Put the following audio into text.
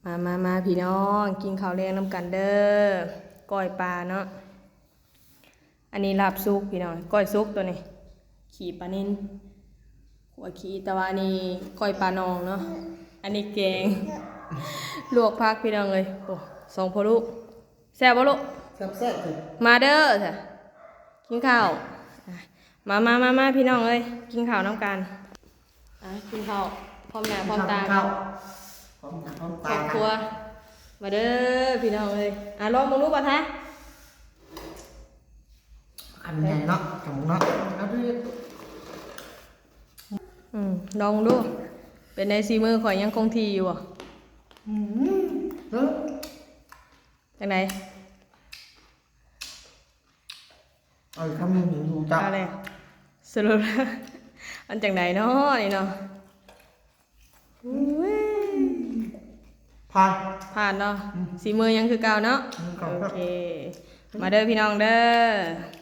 มาพี่น้องกินข้าวแรงน้ำกันเด้อก้อยปลาเนาะอันนี้ลาบซุกพี่น้องก้อยซุกตัวนี้ขี่ปลานิ่นหัวขี่แต่ว่านี่ก้อยปลานองเนาะอันนี้แกงลวกผักพี่น้องเลยโอ้สองพ่อลูกแซ่บบ่ลูกแซ่บๆเลยมาเด้อจ้ะกินข้าวมาพี่น้องเอ้ยกินข้าวน้ำกันกินข้าวพร้อมหน้าพร้อมตา พร้อมหน้าพร้อม คร ตา อบครัวมาเด้อพี่น้องเอ้ยลองมึงรู้ป่ะฮะอันใหญ่เนาะจังเนาะเอาดิลองดูเป็นในซีมือข่อยยังคงทีอยู่อ่ะเด้อจังไหนเอาคำหนึ่งอยู่จับ เอาเลยสรุปอันจังไหนเนาะนี่เนาะ ผ่านเนาะซีมือยังคือเก่าเนาะ ก่อน โอ ครับ เคมาเด้อพี่น้องเด้อ